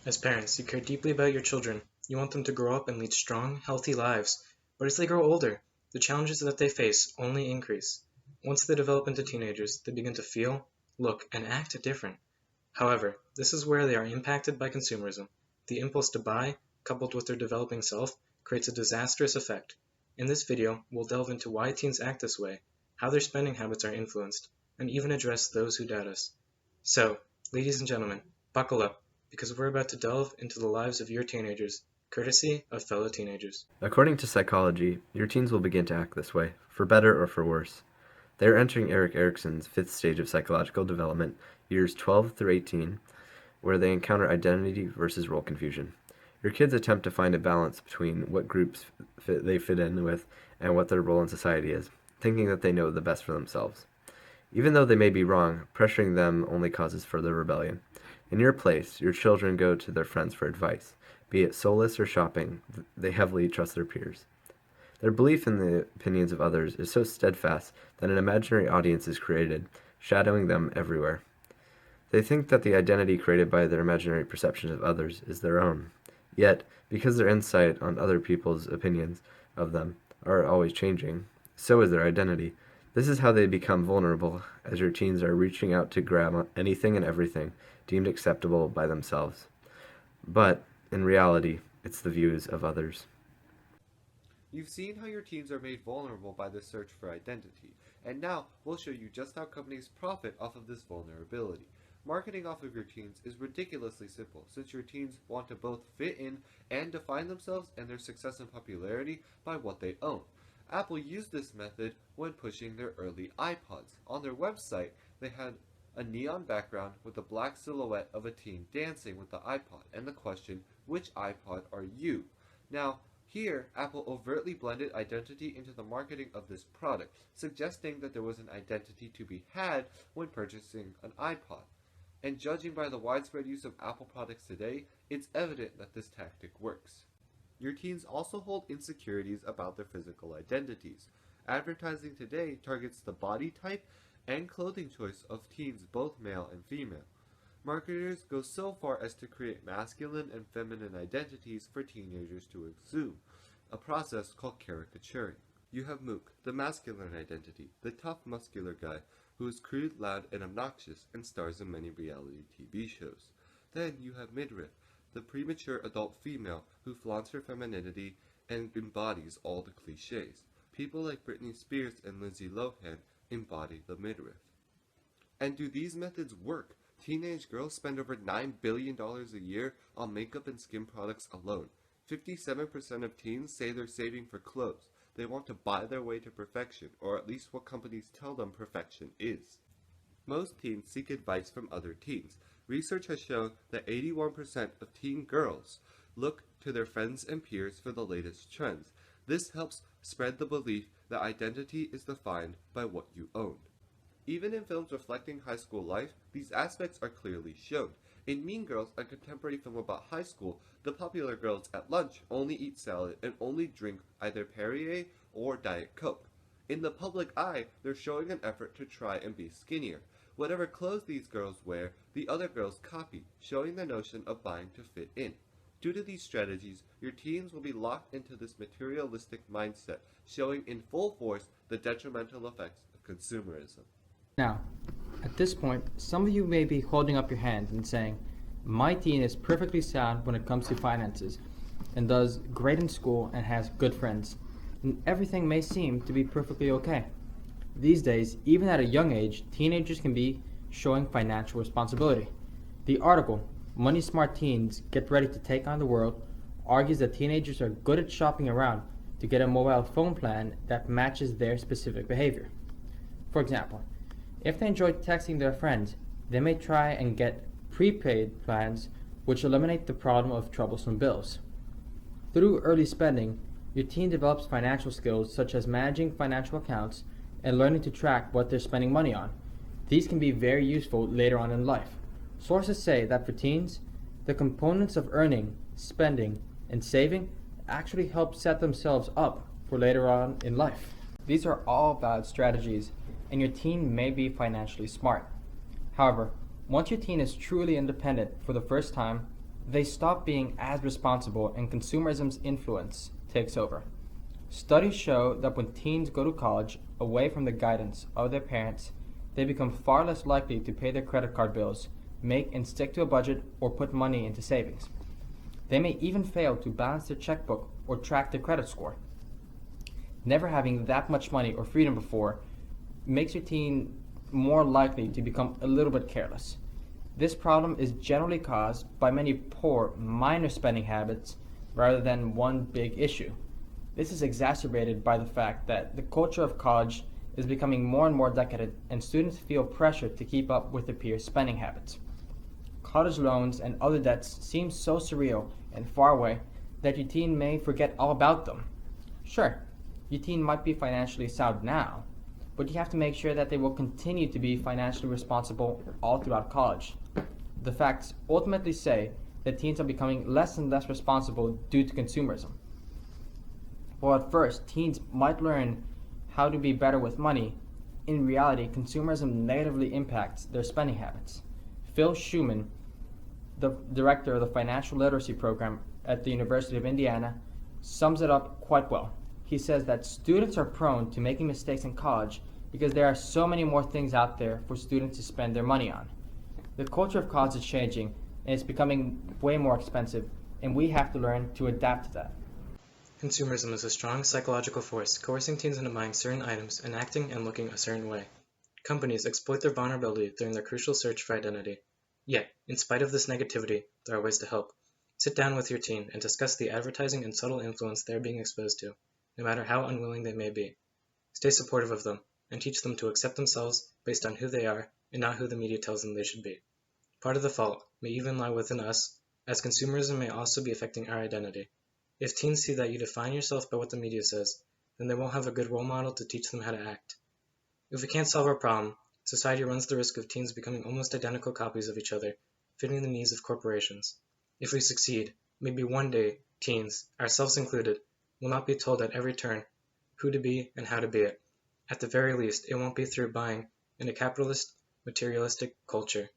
As parents, you care deeply about your children. You want them to grow up and lead strong, healthy lives. But as they grow older, the challenges that they face only increase. Once they develop into teenagers, they begin to feel, look, and act different. However, this is where they are impacted by consumerism. The impulse to buy, coupled with their developing self, creates a disastrous effect. In this video, we'll delve into why teens act this way, how their spending habits are influenced, and even address those who doubt us. So, ladies and gentlemen, buckle up, because we're about to delve into the lives of your teenagers, courtesy of fellow teenagers. According to psychology, your teens will begin to act this way, for better or for worse. They are entering Erik Erikson's fifth stage of psychological development, years 12 through 18, where they encounter identity versus role confusion. Your kids attempt to find a balance between what groups they fit in with and what their role in society is, thinking that they know the best for themselves. Even though they may be wrong, pressuring them only causes further rebellion. In your place, your children go to their friends for advice. Be it solace or shopping, they heavily trust their peers. Their belief in the opinions of others is so steadfast that an imaginary audience is created, shadowing them everywhere. They think that the identity created by their imaginary perceptions of others is their own. Yet, because their insight on other people's opinions of them are always changing, so is their identity. This is how they become vulnerable, as your teens are reaching out to grab anything and everything deemed acceptable by themselves. But, in reality, it's the views of others. You've seen how your teens are made vulnerable by the search for identity, and now we'll show you just how companies profit off of this vulnerability. Marketing off of your teens is ridiculously simple, since your teens want to both fit in and define themselves and their success and popularity by what they own. Apple used this method when pushing their early iPods. On their website, they had a neon background with a black silhouette of a teen dancing with the iPod, and the question, which iPod are you? Now, here, Apple overtly blended identity into the marketing of this product, suggesting that there was an identity to be had when purchasing an iPod. And judging by the widespread use of Apple products today, it's evident that this tactic works. Your teens also hold insecurities about their physical identities. Advertising today targets the body type and clothing choice of teens, both male and female. Marketers go so far as to create masculine and feminine identities for teenagers to exude, a process called caricaturing. You have Mook, the masculine identity, the tough muscular guy who is crude, loud, and obnoxious and stars in many reality TV shows. Then you have Midriff, the premature adult female who flaunts her femininity and embodies all the cliches. People like Britney Spears and Lindsay Lohan embody the midriff. And do these methods work? Teenage girls spend over $9 billion a year on makeup and skin products alone. 57% of teens say they're saving for clothes. They want to buy their way to perfection, or at least what companies tell them perfection is. Most teens seek advice from other teens. Research has shown that 81% of teen girls look to their friends and peers for the latest trends. This helps spread the belief that identity is defined by what you own. Even in films reflecting high school life, these aspects are clearly shown. In Mean Girls, a contemporary film about high school, the popular girls at lunch only eat salad and only drink either Perrier or Diet Coke. In the public eye, they're showing an effort to try and be skinnier. Whatever clothes these girls wear, the other girls copy, showing the notion of buying to fit in. Due to these strategies, your teens will be locked into this materialistic mindset, showing in full force the detrimental effects of consumerism. Now, at this point, some of you may be holding up your hand and saying, my teen is perfectly sound when it comes to finances, and does great in school and has good friends, and everything may seem to be perfectly okay. These days, even at a young age, teenagers can be showing financial responsibility. The article, Money Smart Teens Get Ready to Take on the World, argues that teenagers are good at shopping around to get a mobile phone plan that matches their specific behavior. For example, if they enjoy texting their friends, they may try and get prepaid plans which eliminate the problem of troublesome bills. Through early spending, your teen develops financial skills such as managing financial accounts and learning to track what they're spending money on. These can be very useful later on in life. Sources say that for teens, the components of earning, spending, and saving actually help set themselves up for later on in life. These are all valid strategies, and your teen may be financially smart. However, once your teen is truly independent for the first time, They stop being as responsible and consumerism's influence takes over. Studies show that when teens go to college away from the guidance of their parents, they become far less likely to pay their credit card bills, make and stick to a budget, or put money into savings. They may even fail to balance their checkbook or track their credit score. Never having that much money or freedom before makes your teen more likely to become a little bit careless. This problem is generally caused by many poor, minor spending habits rather than one big issue. This is exacerbated by the fact that the culture of college is becoming more and more decadent, and students feel pressure to keep up with their peers' spending habits. College loans and other debts seem so surreal and far away that your teen may forget all about them. Sure, your teen might be financially sound now, but you have to make sure that they will continue to be financially responsible all throughout college. The facts ultimately say that teens are becoming less and less responsible due to consumerism. While at first teens might learn how to be better with money, in reality, consumerism negatively impacts their spending habits. Phil Schumann, the director of the Financial Literacy Program at the University of Indiana, sums it up quite well. He says that students are prone to making mistakes in college because there are so many more things out there for students to spend their money on. The culture of college is changing, and it's becoming way more expensive, and we have to learn to adapt to that. Consumerism is a strong psychological force, coercing teens into buying certain items and acting and looking a certain way. Companies exploit their vulnerability during their crucial search for identity. Yet, in spite of this negativity, there are ways to help. Sit down with your teen and discuss the advertising and subtle influence they are being exposed to, no matter how unwilling they may be. Stay supportive of them, and teach them to accept themselves based on who they are and not who the media tells them they should be. Part of the fault may even lie within us, as consumerism may also be affecting our identity. If teens see that you define yourself by what the media says, then they won't have a good role model to teach them how to act. If we can't solve our problem, society runs the risk of teens becoming almost identical copies of each other, fitting the needs of corporations. If we succeed, maybe one day, teens, ourselves included, will not be told at every turn who to be and how to be it. At the very least, it won't be through buying in a capitalist, materialistic culture.